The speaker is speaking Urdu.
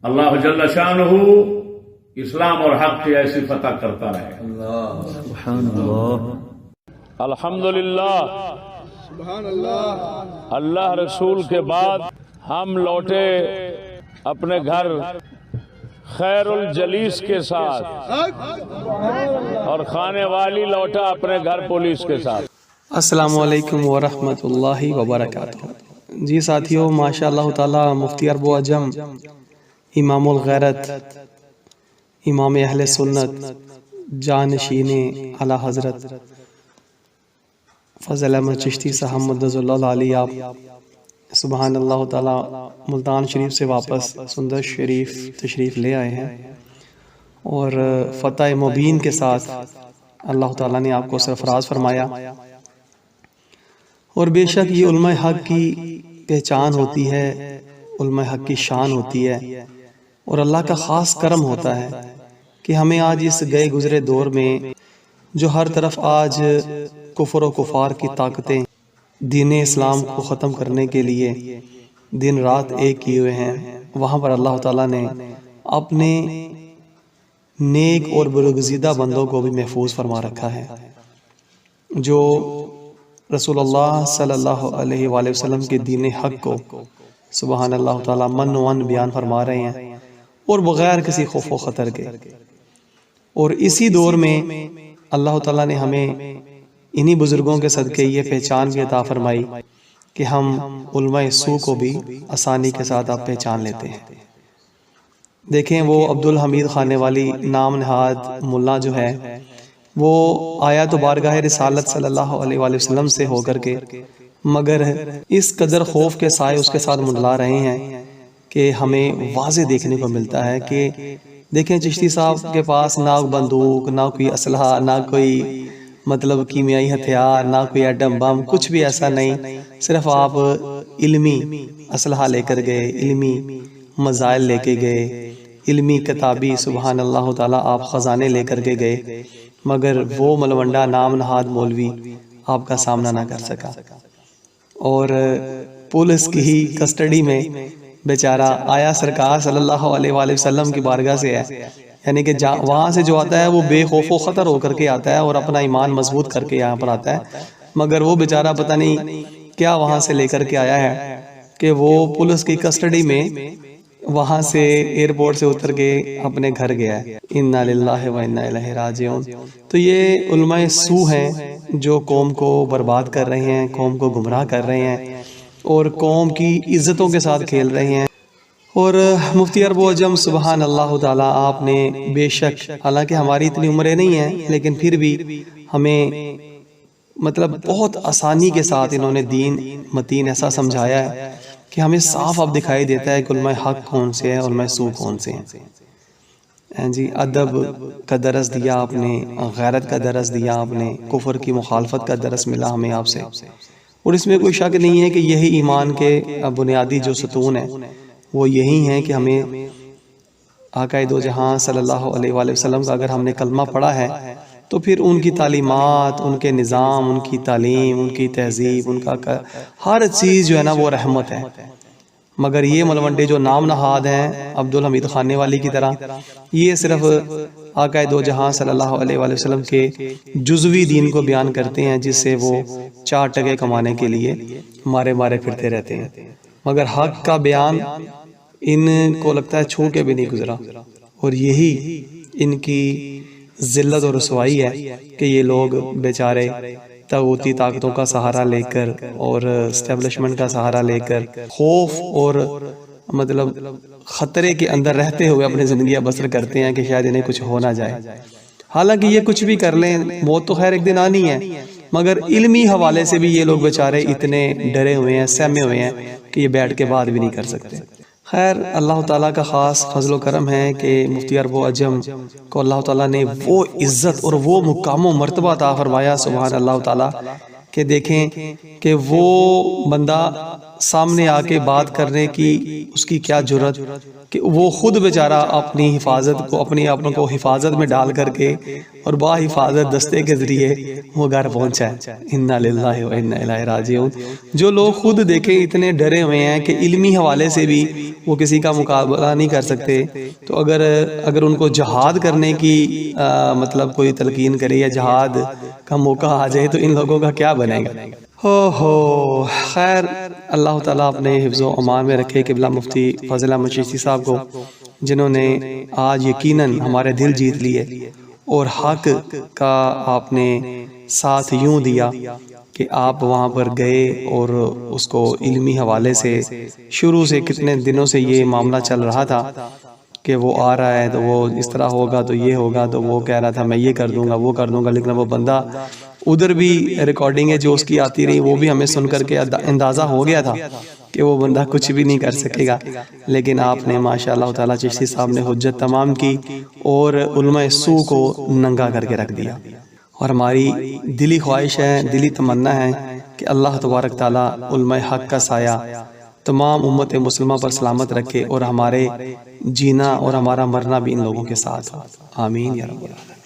اللہ جل شانہ اسلام اور حق کی ایسی فتح کرتا رہے. سبحان اللہ. الحمدللہ سبحان اللہ. اللہ رسول کے بعد ہم لوٹے اپنے گھر خیر الجلیس کے ساتھ اور خانے والی لوٹا اپنے گھر پولیس کے ساتھ. السلام علیکم ورحمۃ اللہ وبرکاتہ. جی ساتھیوں، ماشاء اللہ تعالی مفتی عرب و عجم، امام الغیرت، امام اہل سنت، جانشین اعلی حضرت فضل احمد چشتی صاحب مدظ اللہ علیہ، آپ سبحان اللہ تعالی ملتان شریف سے واپس سندر شریف تشریف لے آئے ہیں اور فتح مبین کے ساتھ اللہ تعالیٰ نے آپ کو سرفراز فرمایا. اور بے شک یہ علماء حق کی پہچان ہوتی ہے، علماء حق کی شان ہوتی ہے، اور اللہ کا خاص کرم ہوتا ہے کہ ہمیں آج اس گئے گزرے دور میں جو ہر طرف آج کفر و کفار کی طاقتیں دین اسلام کو ختم کرنے کے لیے دن رات ایک کیے ہوئے ہیں، وہاں پر اللہ تعالیٰ نے اپنے نیک اور برگزیدہ بندوں کو بھی محفوظ فرما رکھا ہے، جو رسول اللہ صلی اللہ علیہ وآلہ وسلم کے دین حق کو سبحان اللہ تعالیٰ من و ان بیان فرما رہے ہیں اور بغیر کسی خوف و خطر کے. اور اسی دور میں اللہ تعالیٰ نے ہمیں انہی بزرگوں کے صدقے یہ پہچان بھی عطا فرمائی کہ ہم علماء سو کو بھی آسانی کے ساتھ آپ پہچان لیتے ہیں. دیکھیں وہ عبدالحمید خانے والی نام نہاد ملا جو ہے، وہ آیا تو بارگاہ رسالت صلی اللہ علیہ وآلہ وسلم سے ہو کر کے، مگر اس قدر خوف کے سائے اس کے ساتھ منڈلا رہے ہیں کہ ہمیں واضح دیکھنے کو ملتا ہے کہ دیکھیں چشتی صاحب کے پاس نہ بندوق، نہ کوئی اسلحہ، نہ کوئی مطلب کیمیائی ہتھیار، نہ کوئی ایٹم بم، کچھ بھی ایسا نہیں. صرف آپ علمی اسلحہ لے کر گئے، علمی مزائل لے کے گئے، علمی کتابی سبحان اللہ تعالیٰ آپ خزانے لے کر کے گئے، مگر وہ ملونڈا نام نہاد مولوی آپ کا سامنا نہ کر سکا. اور پولیس کی ہی کسٹڈی میں بیچارہ آیا سرکار صلی اللہ علیہ وآلہ وسلم کی بارگاہ سے ہے، یعنی کہ وہاں سے جو آتا ہے وہ بے خوف و خطر ہو کر کے آتا ہے اور اپنا ایمان مضبوط کر کے یہاں پر آتا ہے، مگر وہ بیچارہ پتہ نہیں کیا وہاں سے لے کر کے آیا ہے کہ وہ پولیس کی کسٹڈی میں وہاں سے ایئرپورٹ سے اتر کے اپنے گھر گیا ہے. انا للہ و انا الیہ راجعون. تو یہ علماء سو ہیں جو قوم کو برباد کر رہے ہیں، قوم کو گمراہ کر رہے ہیں اور قوم کی عزتوں کے ساتھ کھیل رہے ہیں. اور مفتی عرب و عجم سبحان اللہ تعالیٰ آپ نے بے شک، حالانکہ ہماری اتنی عمریں نہیں ہیں لیکن پھر بھی ہمیں مطلب بہت آسانی کے ساتھ انہوں نے دین متین ایسا سمجھایا ہے کہ ہمیں صاف اب دکھائی دیتا ہے کہ علماء حق کون سے ہیں، علماء سو کون سے ہیں. جی ادب کا درس دیا آپ نے، غیرت کا درس دیا آپ نے، کفر کی مخالفت کا درس ملا ہمیں آپ سے. اور اس میں کوئی شک نہیں ہے کہ یہی ایمان کے بنیادی جو ستون ہیں وہ یہی ہیں کہ ہمیں آقا دو جہاں صلی اللہ علیہ وآلہ وسلم کا اگر ہم نے کلمہ پڑھا ہے تو پھر ان کی تعلیمات، ان کے نظام، ان کی تعلیم، ان کی تہذیب، ان کا ہر چیز جو ہے نا وہ رحمت ہے. مگر یہ ملونڈے جو نام نہاد ہیں عبدالحمید خانے والی کی طرح، یہ صرف آقا دو جہاں صلی اللہ علیہ وآلہ وسلم کے جزوی دین کو بیان کرتے ہیں جس سے وہ 4 ٹکے کمانے کے لیے مارے مارے پھرتے رہتے ہیں، مگر حق کا بیان ان کو لگتا ہے چھو کے بھی نہیں گزرا. اور یہی ان کی ذلت اور رسوائی ہے کہ یہ لوگ بیچارے طاغوتی طاقتوں کا سہارا لے کر اور اسٹیبلشمنٹ کا سہارا لے کر خوف اور مطلب خطرے کے اندر رہتے ہوئے اپنی زندگیاں بسر کرتے ہیں کہ شاید انہیں کچھ ہو نہ جائے. حالانکہ یہ کچھ بھی کر لیں، موت تو خیر ایک دن آنی ہے، مگر علمی حوالے سے بھی یہ لوگ بیچارے اتنے ڈرے ہوئے ہیں، سہمے ہوئے ہیں کہ یہ بیٹھ کے بات بھی نہیں کر سکتے. خیر اللہ تعالیٰ کا خاص فضل و کرم ہے کہ مفتی عرب و عجم کو اللہ تعالیٰ نے وہ عزت اور وہ مقام و مرتبہ عطا فرمایا سبحان اللہ تعالیٰ کہ دیکھیں کہ وہ بندہ سامنے آ کے بات کرنے کی اس کی کیا جرت کہ وہ خود بیچارہ اپنی حفاظت کو اپنی اپنوں کو حفاظت میں ڈال کر کے اور با حفاظت دستے کے ذریعے وہ گھر پہنچا ہے۔ انا للہ و انا الیہ راجعون۔ جو لوگ خود دیکھیں اتنے ڈرے ہوئے ہیں کہ علمی حوالے سے بھی وہ کسی کا مقابلہ نہیں کر سکتے، تو اگر ان کو جہاد کرنے کی مطلب کوئی تلقین کرے یا جہاد کا موقع آ جائے تو ان لوگوں کا کیا بنے گا؟ خیر، اللہ تعالیٰ اپنے حفظ و امان میں رکھے قبلہ مفتی فضل احمد چشتی صاحب کو، جنہوں نے آج یقیناً ہمارے دل جیت لیے اور حق کا آپ نے ساتھ یوں دیا کہ آپ وہاں پر گئے اور اس کو علمی حوالے سے شروع سے کتنے دنوں سے یہ معاملہ چل رہا تھا کہ وہ آ رہا ہے تو وہ اس طرح ہوگا تو یہ ہوگا، تو وہ کہہ رہا تھا میں یہ کر دوں گا وہ کر دوں گا، لیکن وہ بندہ ادھر بھی ریکارڈنگ ہے جو اس کی آتی رہی، وہ بھی ہمیں سن کر کے اندازہ ہو گیا تھا کہ وہ بندہ کچھ بھی نہیں کر سکے گا، لیکن آپ نے ماشاء اللہ تعالیٰ چشتی صاحب نے حجت تمام کی اور علماء سو کو ننگا کر کے رکھ دیا۔ اور ہماری دلی خواہش ہے، دلی تمنا ہے کہ اللہ تبارک تعالیٰ علماء حق کا سایہ تمام امت مسلمہ پر سلامت رکھے اور ہمارے جینا اور ہمارا مرنا بھی ان لوگوں کے ساتھ ہو۔ آمین یا رب العالمین۔